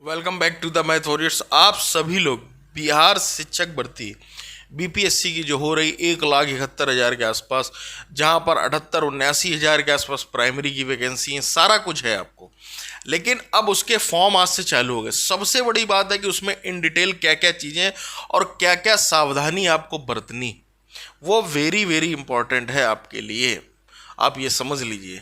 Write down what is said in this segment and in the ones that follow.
Welcome back to the math warriors. आप सभी लोग बिहार शिक्षक भर्ती बीपीएससी की जो हो रही 1,71,000 के आसपास, जहां पर 78-79 हज़ार के आसपास प्राइमरी की वैकेंसी है, सारा कुछ है आपको। लेकिन अब उसके फॉर्म आज से चालू हो गए। सबसे बड़ी बात है कि उसमें इन डिटेल क्या क्या चीज़ें और क्या क्या सावधानी आपको बरतनी, वो वेरी वेरी इंपॉर्टेंट है आपके लिए। आप ये समझ लीजिए,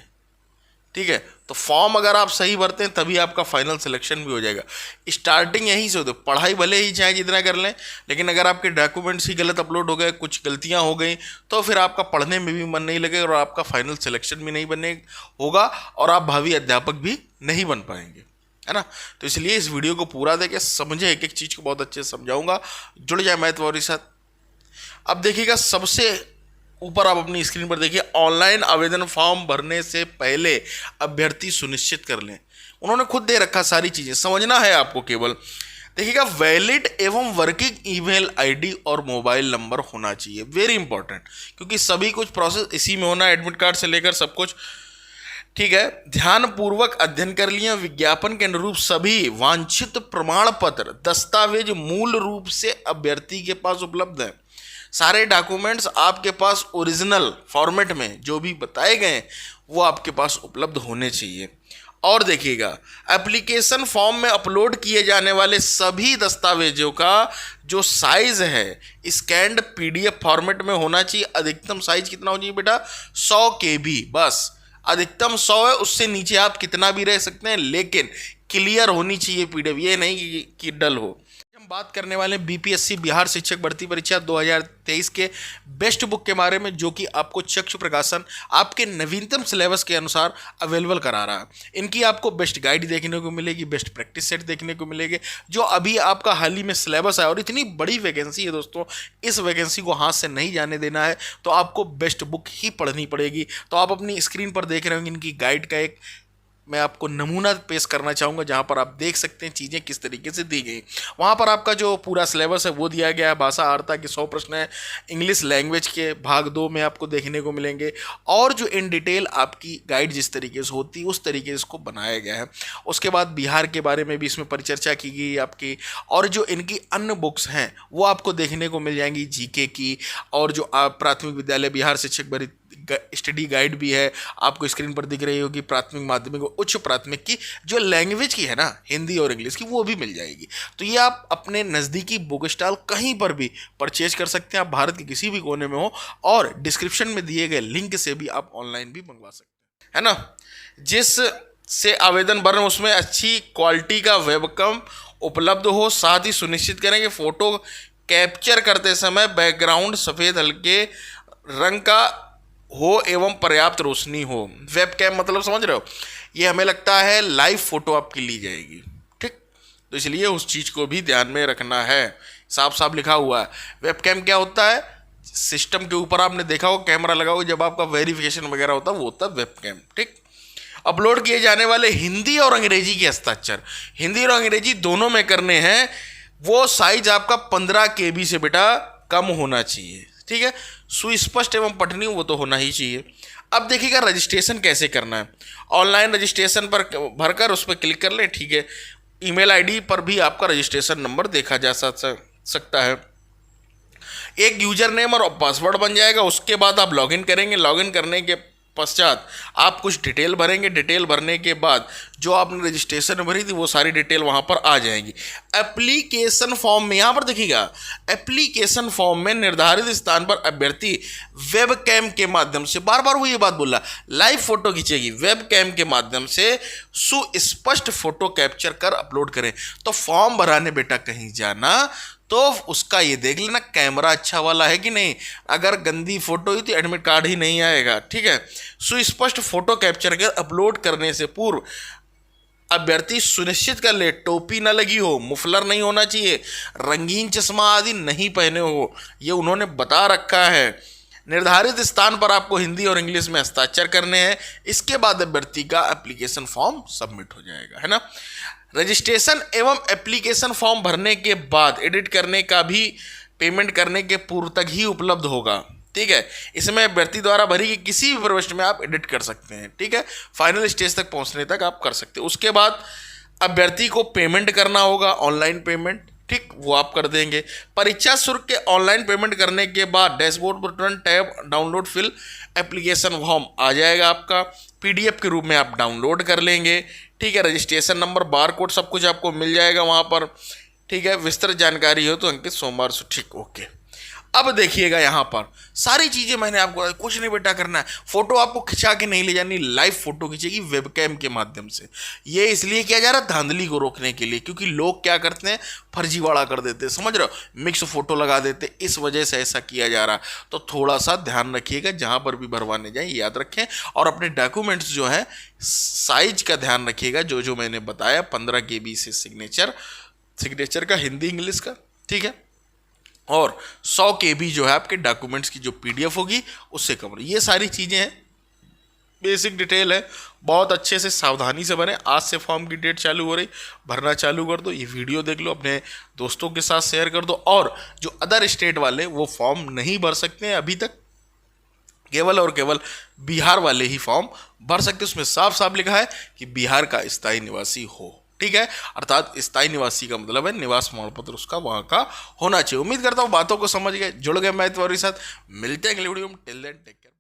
ठीक है। तो फॉर्म अगर आप सही भरते हैं तभी आपका फाइनल सिलेक्शन भी हो जाएगा। स्टार्टिंग यहीं से होती है। पढ़ाई भले ही चाहे जितना कर लें, लेकिन अगर आपके डॉक्यूमेंट्स ही गलत अपलोड हो गए, कुछ गलतियां हो गई, तो फिर आपका पढ़ने में भी मन नहीं लगेगा और आपका फाइनल सिलेक्शन भी नहीं बने होगा और आप भावी अध्यापक भी नहीं बन पाएंगे, है ना। तो इसलिए इस वीडियो को पूरा देखें, समझे, एक एक चीज़ को बहुत अच्छे से समझाऊंगा। जुड़ जाए मैथ वॉरियर साथ। अब देखिएगा, सबसे ऊपर आप अपनी स्क्रीन पर देखिए, ऑनलाइन आवेदन फॉर्म भरने से पहले अभ्यर्थी सुनिश्चित कर लें। उन्होंने खुद दे रखा, सारी चीजें समझना है आपको। केवल देखिएगा, वैलिड एवं वर्किंग ईमेल आईडी और मोबाइल नंबर होना चाहिए, वेरी इंपॉर्टेंट, क्योंकि सभी कुछ प्रोसेस इसी में होना है, एडमिट कार्ड से लेकर सब कुछ, ठीक है। ध्यान पूर्वक अध्ययन कर लिया। विज्ञापन के अनुरूप सभी वांछित प्रमाण पत्र दस्तावेज मूल रूप से अभ्यर्थी के पास उपलब्ध है। सारे डॉक्यूमेंट्स आपके पास ओरिजिनल फॉर्मेट में जो भी बताए गए हैं वो आपके पास उपलब्ध होने चाहिए। और देखिएगा, एप्लीकेशन फॉर्म में अपलोड किए जाने वाले सभी दस्तावेजों का जो साइज है स्कैन्ड पीडीएफ फॉर्मेट में होना चाहिए। अधिकतम साइज कितना हो चाहिए बेटा? 100 KB, बस अधिकतम 100 है, उससे नीचे आप कितना भी रह सकते हैं, लेकिन क्लियर होनी चाहिए पीडीएफ, ये नहीं कि डल हो। हम बात करने वाले हैं बीपीएससी बिहार शिक्षक भर्ती परीक्षा 2023 के बेस्ट बुक के बारे में, जो कि आपको चक्षु प्रकाशन आपके नवीनतम सिलेबस के अनुसार अवेलेबल करा रहा है। इनकी आपको बेस्ट गाइड देखने को मिलेगी, बेस्ट प्रैक्टिस सेट देखने को मिलेगी, जो अभी आपका हाल ही में सिलेबस है। और इतनी बड़ी वैकेंसी है दोस्तों, इस वैकेंसी को हाथ से नहीं जाने देना है, तो आपको बेस्ट बुक ही पढ़नी पड़ेगी। तो आप अपनी स्क्रीन पर देख रहे होंगे, इनकी गाइड का एक मैं आपको नमूना पेश करना चाहूँगा, जहाँ पर आप देख सकते हैं चीज़ें किस तरीके से दी गई। वहाँ पर आपका जो पूरा सिलेबस है वो दिया गया है। भाषा आर्ता के 100 प्रश्न है, इंग्लिश लैंग्वेज के भाग 2 में आपको देखने को मिलेंगे, और जो इन डिटेल आपकी गाइड जिस तरीके से होती है उस तरीके से इसको बनाया गया है। उसके बाद बिहार के बारे में भी इसमें परिचर्चा की गई आपकी, और जो इनकी अन्य बुक्स हैं वो आपको देखने को मिल जाएंगी, जीके की, और जो आप प्राथमिक विद्यालय बिहार शिक्षक भर्ती स्टडी गाइड भी है, आपको स्क्रीन पर दिख रही होगी। प्राथमिक, माध्यमिक और उच्च प्राथमिक की जो लैंग्वेज की है ना, हिंदी और इंग्लिश की, वो भी मिल जाएगी। तो ये आप अपने नज़दीकी बुक स्टॉल कहीं पर भी परचेज कर सकते हैं, आप भारत के किसी भी कोने में हो, और डिस्क्रिप्शन में दिए गए लिंक से भी आप ऑनलाइन भी मंगवा सकते हैं, है ना। जिस से आवेदन भरें उसमें अच्छी क्वालिटी का वेबकम उपलब्ध हो। साथ ही सुनिश्चित करें कि फोटो कैप्चर करते समय बैकग्राउंड सफ़ेद हल्के रंग का हो एवं पर्याप्त रोशनी हो। वेब कैम मतलब समझ रहे हो, ये हमें लगता है लाइव फोटो आपकी ली जाएगी, ठीक। तो इसलिए उस चीज़ को भी ध्यान में रखना है। साफ साफ लिखा हुआ है। वेब कैम क्या होता है? सिस्टम के ऊपर आपने देखा हो कैमरा लगा हो, जब आपका वेरिफिकेशन वगैरह होता है वो होता है वेब कैम, ठीक। अपलोड किए जाने वाले हिंदी और अंग्रेजी के हस्ताक्षर, हिंदी और अंग्रेजी दोनों में करने हैं। वो साइज आपका 15 KB से बेटा कम होना चाहिए, ठीक है। सुस्पष्ट एवं पठनीय वो तो होना ही चाहिए। अब देखिएगा, रजिस्ट्रेशन कैसे करना है। ऑनलाइन रजिस्ट्रेशन पर भरकर उस पर क्लिक कर लें, ठीक है। ईमेल आईडी पर भी आपका रजिस्ट्रेशन नंबर देखा जा सकता है। एक यूजर नेम और पासवर्ड बन जाएगा। उसके बाद आप लॉगिन करेंगे। लॉगिन करने के पश्चात आप कुछ डिटेल भरेंगे। डिटेल भरने के बाद जो आपने रजिस्ट्रेशन भरी थी वो सारी डिटेल वहाँ पर आ जाएंगी। एप्लीकेशन फॉर्म में, यहाँ पर देखिएगा, एप्लीकेशन फॉर्म में निर्धारित स्थान पर अभ्यर्थी वेब कैम के माध्यम से, बार बार वो ये बात बोला, लाइव फोटो खींचेगी, वेब कैम के माध्यम से सुस्पष्ट फोटो कैप्चर कर अपलोड करें। तो फॉर्म भराने बेटा कहीं जाना तो उसका ये देख लेना कैमरा अच्छा वाला है कि नहीं। अगर गंदी फोटो हुई तो एडमिट कार्ड ही नहीं आएगा, ठीक है। सुस्पष्ट फोटो कैप्चर कर अपलोड करने से पूर्व अभ्यर्थी सुनिश्चित कर ले टोपी न लगी हो, मुफलर नहीं होना चाहिए, रंगीन चश्मा आदि नहीं पहने हो, ये उन्होंने बता रखा है। निर्धारित स्थान पर आपको हिंदी और इंग्लिश में हस्ताक्षर करने हैं। इसके बाद अभ्यर्थी का एप्लीकेशन फॉर्म सबमिट हो जाएगा, है ना। रजिस्ट्रेशन एवं एप्लीकेशन फॉर्म भरने के बाद एडिट करने का भी पेमेंट करने के पूर्व तक ही उपलब्ध होगा, ठीक है। इसमें अभ्यर्थी द्वारा भरी गई किसी भी प्रविष्टि में आप एडिट कर सकते हैं, ठीक है। फाइनल स्टेज तक पहुंचने तक आप कर सकते हैं। उसके बाद अभ्यर्थी को पेमेंट करना होगा, ऑनलाइन पेमेंट, ठीक, वो आप कर देंगे। परीक्षा शुल्क के ऑनलाइन पेमेंट करने के बाद डैशबोर्ड पर तुरंत tab download fill application form आ जाएगा आपका, पीडीएफ के रूप में आप डाउनलोड कर लेंगे, ठीक है। रजिस्ट्रेशन नंबर, बार कोड, सब कुछ आपको मिल जाएगा वहाँ पर, ठीक है। विस्तृत जानकारी हो तो अंकित सोमवार से, ठीक, ओके। अब देखिएगा यहाँ पर सारी चीज़ें मैंने आपको, कुछ नहीं बेटा करना है, फोटो आपको खिंचा के नहीं ले जानी, लाइव फोटो खींचेगी वेबकैम के माध्यम से। ये इसलिए किया जा रहा है धांधली को रोकने के लिए, क्योंकि लोग क्या करते हैं, फर्जीवाड़ा कर देते हैं, समझ रहे हो, मिक्स फोटो लगा देते, इस वजह से ऐसा किया जा रहा है। तो थोड़ा सा ध्यान रखिएगा, जहाँ पर भी भरवाने जाए याद रखें, और अपने डॉक्यूमेंट्स जो है साइज का ध्यान रखिएगा, जो जो मैंने बताया 15 KB से सिग्नेचर का, हिंदी इंग्लिश का, ठीक है, और 100 KB जो है आपके डॉक्यूमेंट्स की जो पीडीएफ होगी उससे कवर। ये सारी चीज़ें हैं, बेसिक डिटेल है, बहुत अच्छे से सावधानी से भरें। आज से फॉर्म की डेट चालू हो रही, भरना चालू कर दो, ये वीडियो देख लो, अपने दोस्तों के साथ शेयर कर दो। और जो अदर स्टेट वाले वो फॉर्म नहीं भर सकते हैं अभी तक, केवल और केवल बिहार वाले ही फॉर्म भर सकते हैं। उसमें साफ साफ लिखा है कि बिहार का स्थायी निवासी हो, ठीक है, अर्थात स्थायी निवासी का मतलब है निवास प्रमाण पत्र उसका वहां का होना चाहिए। उम्मीद करता हूं बातों को समझ गए, जुड़ गए मैं तुम्हारे साथ। मिलते हैं अगले वीडियो में, टिल देन टेक केयर।